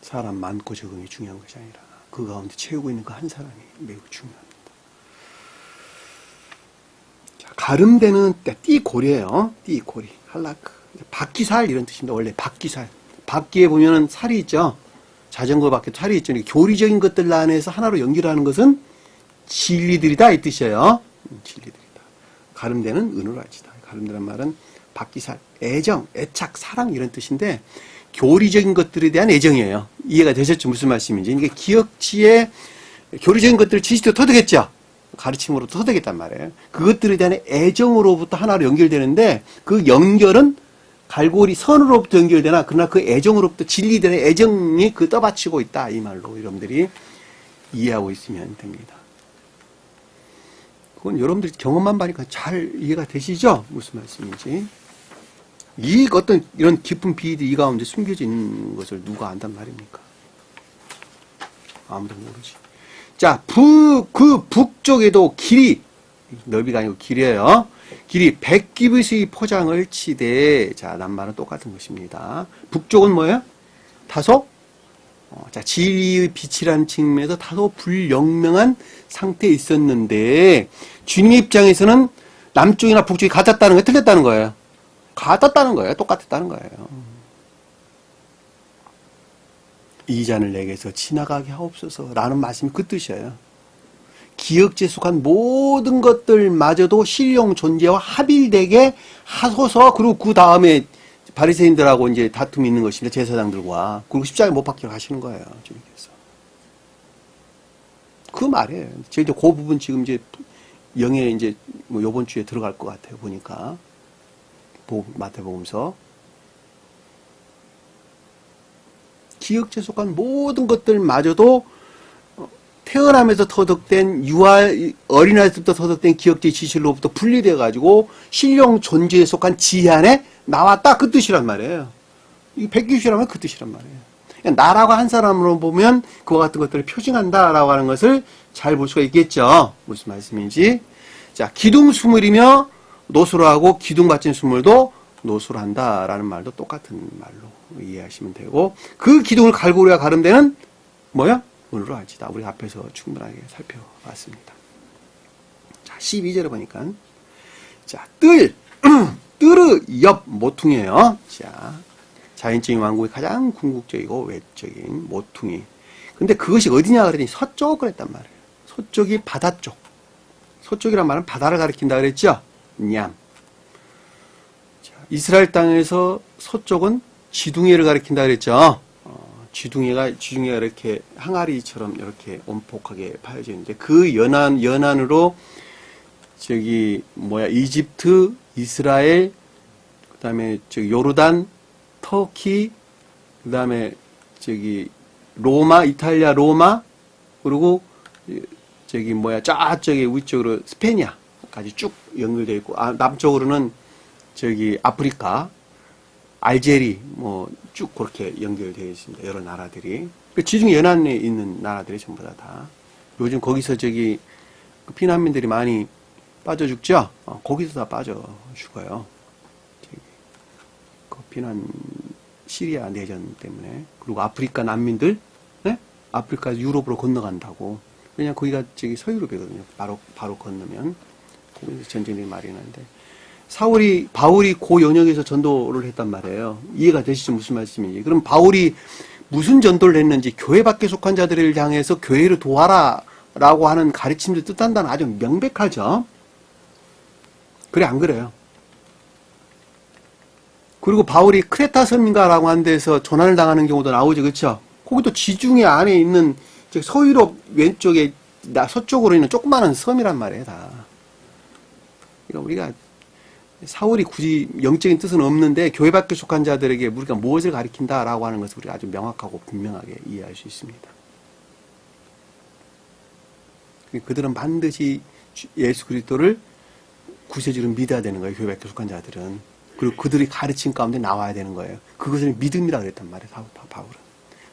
사람 많고 적응이 중요한 것이 아니라 그 가운데 채우고 있는 그 한 사람이 매우 중요합니다. 자, 가름대는 띠고리예요. 띠고리, 할라크, 바퀴살 이런 뜻입니다. 원래 바퀴살. 바퀴에 보면은 살이 있죠. 자전거 바퀴 살이 있죠. 교리적인 것들 안에서 하나로 연결하는 것은 진리들이다 이 뜻이에요. 진리들이다. 가름대는 은으로 알지다. 가름대란 말은 바퀴살, 애정, 애착, 사랑 이런 뜻인데 교리적인 것들에 대한 애정이에요. 이해가 되셨죠? 무슨 말씀인지. 그러니까 기억치에 교리적인 것들을 지식도 터득했죠. 가르침으로 터득했단 말이에요. 그것들에 대한 애정으로부터 하나로 연결되는데 그 연결은 갈고리 선으로부터 연결되나 그러나 그 애정으로부터 진리되는 애정이 그 떠받치고 있다. 이 말로 여러분들이 이해하고 있으면 됩니다. 그건 여러분들이 경험만 봐니까 잘 이해가 되시죠? 무슨 말씀인지. 이 어떤 이런 깊은 비밀이 이 가운데 숨겨져 있는 것을 누가 안단 말입니까? 아무도 모르지. 자, 그 북쪽에도 길이, 넓이가 아니고 길이에요. 길이 100규빗의 포장을 치되, 자, 남말은 똑같은 것입니다. 북쪽은 뭐예요? 다소, 자, 진리의 빛이라는 측면에서 다소 불영명한 상태에 있었는데, 주님 입장에서는 남쪽이나 북쪽이 같았다는 거예요? 틀렸다는 거예요? 같았다는 거예요. 똑같았다는 거예요. 이 잔을 내게서 지나가게 하옵소서 라는 말씀이 그 뜻이에요. 기억지에 속한 모든 것들마저도 신령 존재와 합일되게 하소서. 그리고 그 다음에 바리새인들하고 이제 다툼이 있는 것입니다. 제사장들과. 그리고 십자가에 못 박히러 가시는 거예요. 주님께서. 그 말이에요. 저희도 그 부분 지금 이제 영에 이제 뭐 요번 주에 들어갈 것 같아요. 보니까. 마태복음서. 기억지에 속한 모든 것들마저도 태어나면서 터득된 어린아이부터 터득된 기억지의 지식으로부터 분리되어 가지고 신령 존재에 속한 지혜 안에 나왔다 그 뜻이란 말이에요. 이 백규시라면 그 뜻이란 말이에요. 그러니까 나라고 한 사람으로 보면 그와 같은 것들을 표징한다라고 하는 것을 잘 볼 수가 있겠죠. 무슨 말씀인지. 자, 기둥수물이며 노수로 하고 기둥 받친 수물도 노수로 한다라는 말도 똑같은 말로 이해하시면 되고, 그 기둥을 갈고리와 가름대는 뭐야? 은으로 알지다. 우리 앞에서 충분하게 살펴봤습니다. 자, 12절에 보니까, 자, 뜰의 옆 모퉁이에요. 자, 자연적인 왕국의 가장 궁극적이고 외적인 모퉁이. 근데 그것이 어디냐 그랬더니 서쪽을 했단 말이에요. 서쪽이 바다 쪽. 서쪽이란 말은 바다를 가리킨다 그랬죠? 냠. 자, 이스라엘 땅에서 서쪽은 지둥이를 가리킨다 그랬죠? 지둥이가 이렇게 항아리처럼 이렇게 온폭하게 파여져 있는데 그 연안으로 이집트, 이스라엘, 그 다음에 요르단, 터키, 그 다음에 로마, 이탈리아 로마, 그리고 저쪽에 위쪽으로 스페니아까지 쭉 연결되어 있고, 남쪽으로는 아프리카, 알제리, 뭐, 쭉 그렇게 연결되어 있습니다. 여러 나라들이. 그 지중 연안에 있는 나라들이 전부 다. 요즘 거기서 그 피난민들이 많이 빠져 죽죠? 거기서 다 빠져 죽어요. 그 피난, 시리아 내전 때문에. 그리고 아프리카 난민들, 네? 아프리카에서 유럽으로 건너간다고. 왜냐면 거기가 서유럽이거든요. 바로 건너면. 거기서 전쟁이 마련한데. 바울이 그 영역에서 전도를 했단 말이에요. 이해가 되시죠? 무슨 말씀인지. 그럼 바울이 무슨 전도를 했는지 교회 밖에 속한 자들을 향해서 교회를 도와라 라고 하는 가르침을 뜻한다는 아주 명백하죠. 그래, 안 그래요? 그리고 바울이 크레타 섬인가라고 하는 데서 조난을 당하는 경우도 나오죠. 그렇죠? 거기도 지중해 안에 있는 서유럽 왼쪽에 서쪽으로 있는 조그마한 섬이란 말이에요. 다. 그러니까 우리가 사울이 굳이 영적인 뜻은 없는데 교회 밖에 속한 자들에게 우리가 무엇을 가리킨다라고 하는 것을 우리가 아주 명확하고 분명하게 이해할 수 있습니다. 그들은 반드시 예수 그리스도를 구세주로 믿어야 되는 거예요. 교회 밖에 속한 자들은. 그리고 그들이 가르친 가운데 나와야 되는 거예요. 그것을 믿음이라 그랬단 말이에요. 바울은.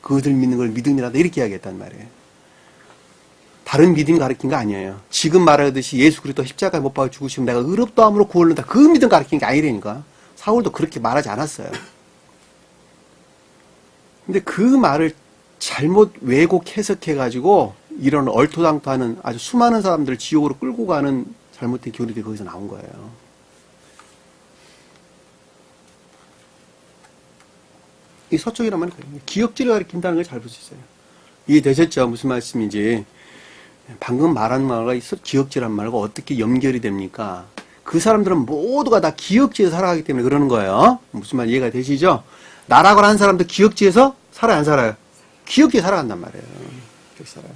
그것을 믿는 걸 믿음이라다 이렇게 이야기했단 말이에요. 다른 믿음 가르친 거 아니에요. 지금 말하듯이 예수 그리스도 십자가에 못 박아 죽으시면 내가 의롭다 함으로 구원한다. 그 믿음 가르친 게 아니라니까. 사울도 그렇게 말하지 않았어요. 근데 그 말을 잘못 왜곡 해석해가지고 이런 얼토당토하는 아주 수많은 사람들을 지옥으로 끌고 가는 잘못된 교리들이 거기서 나온 거예요. 이 서쪽이란 말은 기억지를 가리킨다는 걸 잘 볼 수 있어요. 이해되셨죠? 무슨 말씀인지. 방금 말한 말과 기억지란 말과 어떻게 연결이 됩니까? 그 사람들은 모두가 다 기억지에 살아가기 때문에 그러는 거예요. 무슨 말 이해가 되시죠? 나라고 하는 사람도 기억지에서 살아요, 안 살아요? 기억지에 살아간단 말이에요.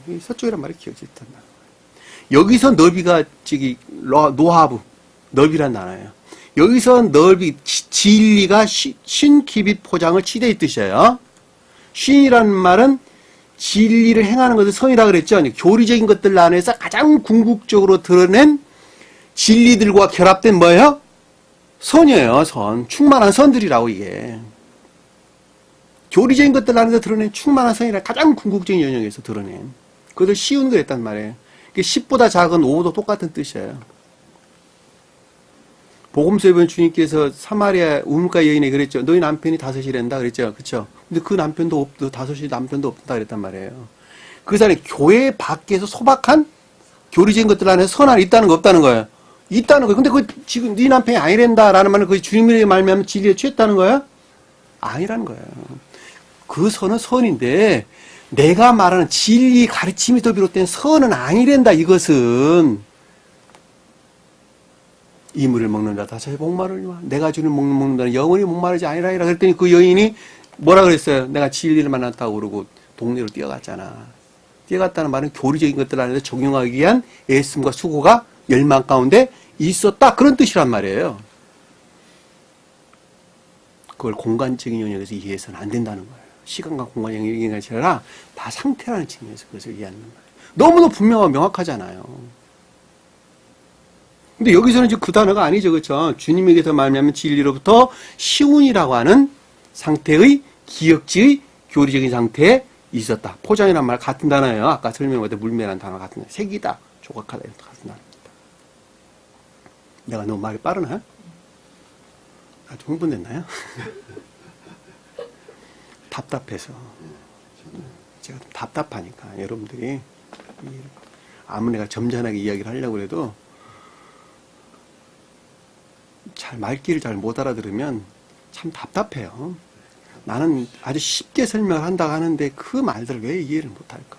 이 서쪽이란 말이 기억지에 있단 말이에요. 여기서 넓이가 노하브, 넓이란 단어예요. 여기서 넓이, 진리가 신키빗 포장을 치되 있듯이에요. 신이라는 말은 진리를 행하는 것을 선이라고 그랬죠. 교리적인 것들 안에서 가장 궁극적으로 드러낸 진리들과 결합된 뭐예요? 선이에요. 선. 충만한 선들이라고 이게. 교리적인 것들 안에서 드러낸 충만한 선이라 가장 궁극적인 영역에서 드러낸. 그것을 씌운 거였단 말이에요. 10보다 작은 5도 똑같은 뜻이에요. 복음서에 보면 주님께서 사마리아 우물가 여인에 그랬죠. 너희 남편이 다섯이란다 그랬죠. 그렇죠? 근데 그 남편도 없고 다섯이 남편도 없다 그랬단 말이에요. 그 사람이 교회 밖에서 소박한 교리적인 것들 안에서 선한 있다는 거 없다는 거예요. 있다는 거예요. 근데 그 지금 네 남편이 아니란다라는 말은 그 주님의 말미암아 진리에 취했다는 거예요? 아니라는 거예요. 그 선은 선인데 내가 말하는 진리 가르침에서 비롯된 선은 아니란다. 이것은 이물을 먹는 자 다시 목마르니와 내가 주를 먹는 자는 영원히 목마르지 아니라니라 그랬더니 그 여인이 뭐라 그랬어요? 내가 진리를 만났다고 그러고 동네로 뛰어갔잖아. 뛰어갔다는 말은 교리적인 것들 안에서 적용하기 위한 애씀과 수고가 열망 가운데 있었다. 그런 뜻이란 말이에요. 그걸 공간적인 영역에서 이해해서는 안 된다는 거예요. 시간과 공간 영역이 아니라 다 상태라는 측면에서 그것을 이해하는 거예요. 너무나 분명하고 명확하잖아요. 근데 여기서는 이제 그 단어가 아니죠. 그렇죠? 주님에게서 말하면 진리로부터 시운이라고 하는 상태의 기억지의 교리적인 상태에 있었다. 포장이란 말 같은 단어예요. 아까 설명할 때 물매라는 단어 같은 단어. 색이다. 조각하다. 이런 같은 단어입니다. 내가 너무 말이 빠르나? 아주 흥분됐나요? 답답해서. 제가 좀 답답하니까 여러분들이 아무 내가 점잖하게 이야기를 하려고 해도 말귀를 잘 못 알아들으면 참 답답해요. 나는 아주 쉽게 설명을 한다고 하는데 그 말들을 왜 이해를 못할까?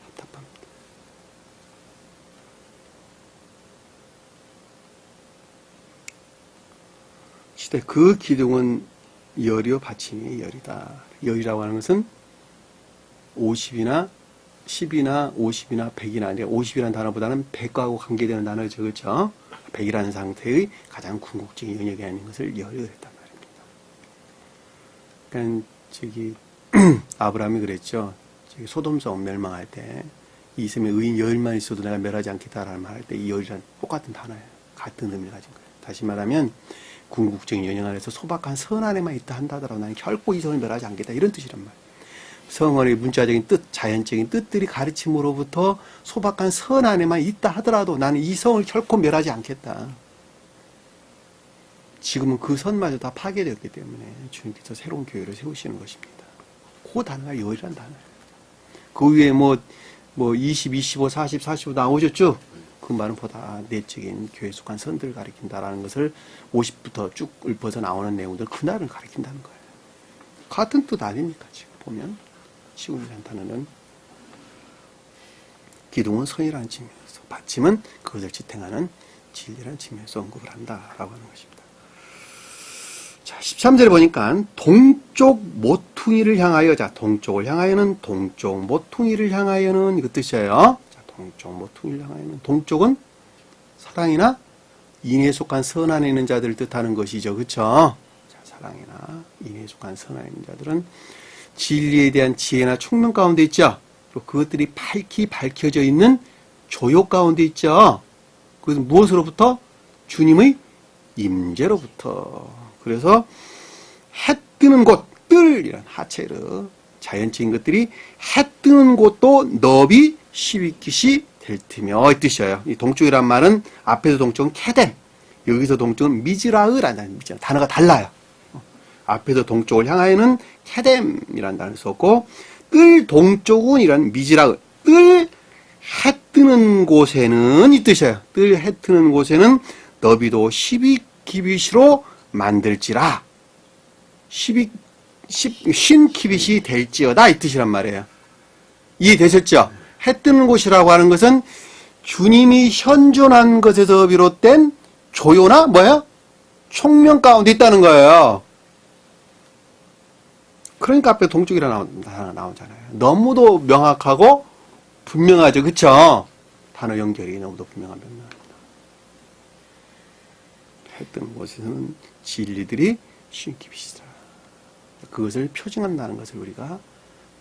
답답합니다. 시대 그 기둥은 열이요 받침이 열이다. 열이라고 하는 것은 50이나 10이나 50이나 100이나 아니라 50이라는 단어보다는 100하고 관계되는 단어죠. 그렇죠? 100이라는 상태의 가장 궁극적인 영역에 있는 것을 열을 했단 말입니다. 그러니까 아브라함이 그랬죠. 소돔성 멸망할 때 이 섬에 의인 열만 있어도 내가 멸하지 않겠다라는 말 할 때 이 열이란 똑같은 단어예요. 같은 의미를 가진 거예요. 다시 말하면 궁극적인 연영 안에서 소박한 선 안에만 있다 한다더라도 나는 결코 이 성을 멸하지 않겠다. 이런 뜻이란 말이에요. 성언의 문자적인 뜻, 자연적인 뜻들이 가르침으로부터 소박한 선 안에만 있다 하더라도 나는 이 성을 결코 멸하지 않겠다. 지금은 그 선마저 다 파괴되었기 때문에 주님께서 새로운 교회를 세우시는 것입니다. 그 단어가 열이란 단어예요. 그 위에 뭐 20, 25, 40, 45 나오셨죠? 그 말은 보다 내적인 교회에 속한 선들을 가리킨다라는 것을 50부터 쭉 읊어서 나오는 내용들 그날을 가리킨다는 거예요. 같은 뜻 아닙니까? 지금 보면 시군이라는 단어는 기둥은 선이라는 측면에서 받침은 그것을 지탱하는 진리라는 측면에서 언급을 한다라고 하는 것입니다. 자, 13절에 보니까 동쪽 모퉁이를 향하여, 자, 동쪽을 향하여는, 동쪽 모퉁이를 향하여는 이거 뜻이에요. 자, 동쪽 모퉁이를 향하여는, 동쪽은 사랑이나 인애에 속한 선 안에 있는 자들을 뜻하는 것이죠. 그쵸? 자, 사랑이나 인애에 속한 선 안에 있는 자들은 진리에 대한 지혜나 총명 가운데 있죠. 또 그것들이 밝히 밝혀져 있는 조욕 가운데 있죠. 그것은 무엇으로부터? 주님의 임재로부터. 그래서 해 뜨는 곳, 뜰이란 하체르, 자연적인 것들이 해 뜨는 곳도 너비 12깃이 될 테며 이 뜻이에요. 이 동쪽이란 말은 앞에서 동쪽은 케뎀, 여기서 동쪽은 미즈라흐라는 단어가 달라요. 앞에서 동쪽을 향하여는 케뎀이라는 단어를 썼고, 뜰 동쪽은 이란 미즈라흐, 뜰 해 뜨는 곳에는 이 뜻이에요. 뜰 해 뜨는 곳에는 너비도 12기빗으로 만들지라. 신 키빗이 될지어다 이 뜻이란 말이에요. 이해되셨죠? 해 뜨는 곳이라고 하는 것은 주님이 현존한 것에서 비롯된 조요나 뭐야? 총명 가운데 있다는 거예요. 그러니까 앞에 동쪽이라는 단어 나오잖아요. 너무도 명확하고 분명하죠. 그쵸? 단어 연결이 너무도 분명한 변명입니다. 해 뜨는 곳에서는 진리들이 신기비시다. 그것을 표징한다는 것을 우리가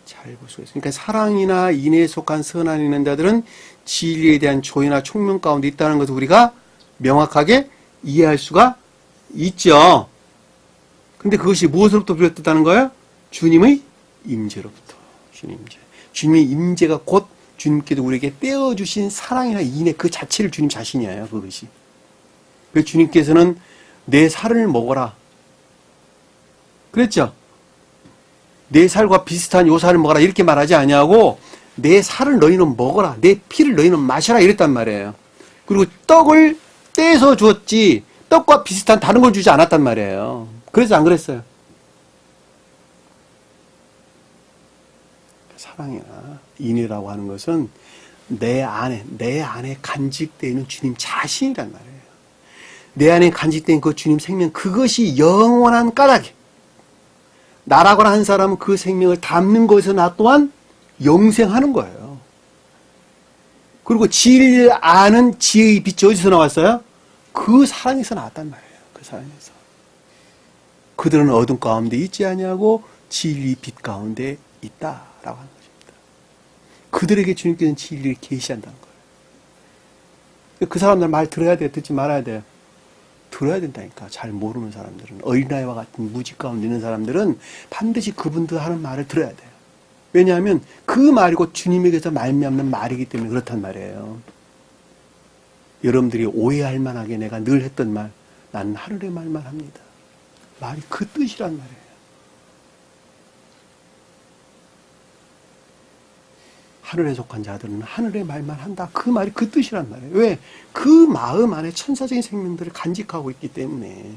잘 볼 수가 있습니다. 그러니까 사랑이나 인애에 속한 선 안에 있는 자들은 진리에 대한 조의나 총명 가운데 있다는 것을 우리가 명확하게 이해할 수가 있죠. 근데 그것이 무엇으로부터 비롯됐다는 거예요? 주님의 임재로부터. 주님 임재. 주님의 임재가 곧 주님께서 우리에게 떼어주신 사랑이나 인애 그 자체를 주님 자신이에요. 그것이. 그래서 주님께서는 내 살을 먹어라. 그랬죠? 내 살과 비슷한 요 살을 먹어라 이렇게 말하지 아니하고 내 살을 너희는 먹어라. 내 피를 너희는 마셔라 이랬단 말이에요. 그리고 떡을 떼서 주었지 떡과 비슷한 다른 걸 주지 않았단 말이에요. 그래서 안 그랬어요? 사랑이나 인애라고 하는 것은 내 안에 간직되어 있는 주님 자신이란 말이에요. 내 안에 간직된 그 주님 생명, 그것이 영원한 까닭이. 나라거나 한 사람은 그 생명을 담는 것에서 나 또한 영생하는 거예요. 그리고 진리를 아는 지혜의 빛이 어디서 나왔어요? 그 사랑에서 나왔단 말이에요. 그 사랑에서. 그들은 어둠 가운데 있지 아니하고 진리 빛 가운데 있다라고 하는 것입니다. 그들에게 주님께서는 진리를 계시한다는 거예요. 그 사람들 말 들어야 돼요? 듣지 말아야 돼요? 들어야 된다니까. 잘 모르는 사람들은, 어린아이와 같은 무직 가운데 있는 사람들은 반드시 그분들 하는 말을 들어야 돼요. 왜냐하면 그 말이 곧 주님에게서 말미암는 말이기 때문에 그렇단 말이에요. 여러분들이 오해할 만하게 내가 늘 했던 말, 나는 하늘의 말만 합니다. 말이 그 뜻이란 말이에요. 하늘에 속한 자들은 하늘의 말만 한다. 그 말이 그 뜻이란 말이에요. 왜? 그 마음 안에 천사적인 생명들을 간직하고 있기 때문에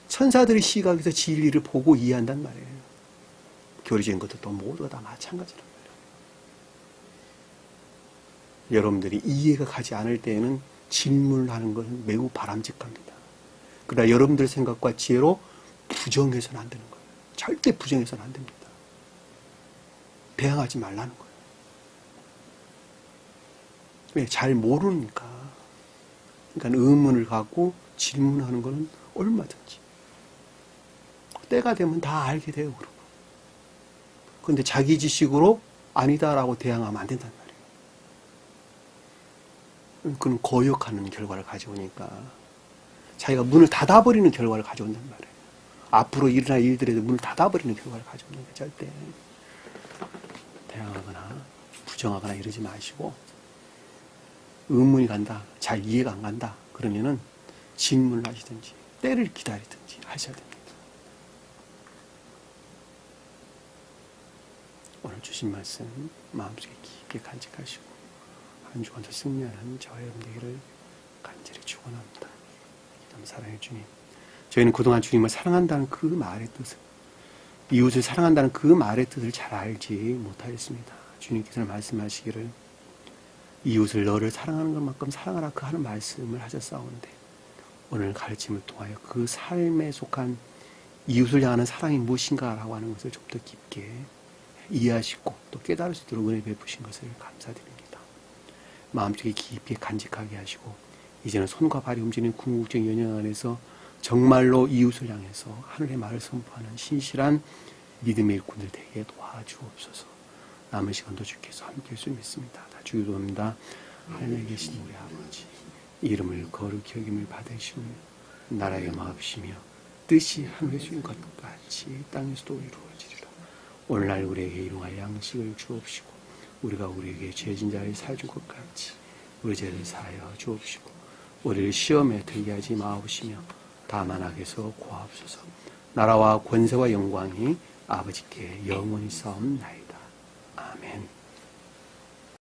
천사들의 시각에서 진리를 보고 이해한단 말이에요. 교리적인 것도 모두가 다 마찬가지란 말이에요. 여러분들이 이해가 가지 않을 때에는 질문을 하는 것은 매우 바람직합니다. 그러나 여러분들 생각과 지혜로 부정해서는 안 되는 거예요. 절대 부정해서는 안 됩니다. 배양하지 말라는 거예요. 왜? 잘 모르니까. 그러니까 의문을 갖고 질문하는 것은 얼마든지. 때가 되면 다 알게 돼요, 그러고. 그런데 자기 지식으로 아니다라고 대항하면 안 된단 말이에요. 그건 거역하는 결과를 가져오니까. 자기가 문을 닫아버리는 결과를 가져온단 말이에요. 앞으로 일어날 일들에도 문을 닫아버리는 결과를 가져오는 거예요. 절대 대항하거나 부정하거나 이러지 마시고, 의문이 간다, 잘 이해가 안 간다 그러면은 질문을 하시든지 때를 기다리든지 하셔야 됩니다. 오늘 주신 말씀 마음속에 깊게 간직하시고 한 주간 더 승리하는 저와 여러분 되기를 간절히 축원합니다. 사랑의 주님, 저희는 그동안 주님을 사랑한다는 그 말의 뜻을, 이웃을 사랑한다는 그 말의 뜻을 잘 알지 못하였습니다. 주님께서는 말씀하시기를 이웃을 너를 사랑하는 것만큼 사랑하라 그 하는 말씀을 하셨사오는데, 오늘 가르침을 통하여 그 삶에 속한 이웃을 향하는 사랑이 무엇인가라고 하는 것을 좀 더 깊게 이해하시고 또 깨달을 수 있도록 은혜 베푸신 것을 감사드립니다. 마음속에 깊이 간직하게 하시고 이제는 손과 발이 움직이는 궁극적 연영 안에서 정말로 이웃을 향해서 하늘의 말을 선포하는 신실한 믿음의 일꾼들 되게 도와주옵소서. 남은 시간도 주께서 함께 할 수 믿습니다. 다 주기도합니다. 하늘에 계신 우리 아버지, 이름을 거룩히 여김을 받으시며 나라에 마옵시며 뜻이 하늘에 주인 것 같이 땅에서도 이루어지리라. 오늘날 우리에게 일용할 양식을 주옵시고 우리가 우리에게 죄진 자를 사해준 것 같이 우리 죄를 사하여 주옵시고 우리를 시험에 들게 하지 마옵시며 다만 악에서 구하옵소서. 나라와 권세와 영광이 아버지께 영원히 싸움나이다. 아멘.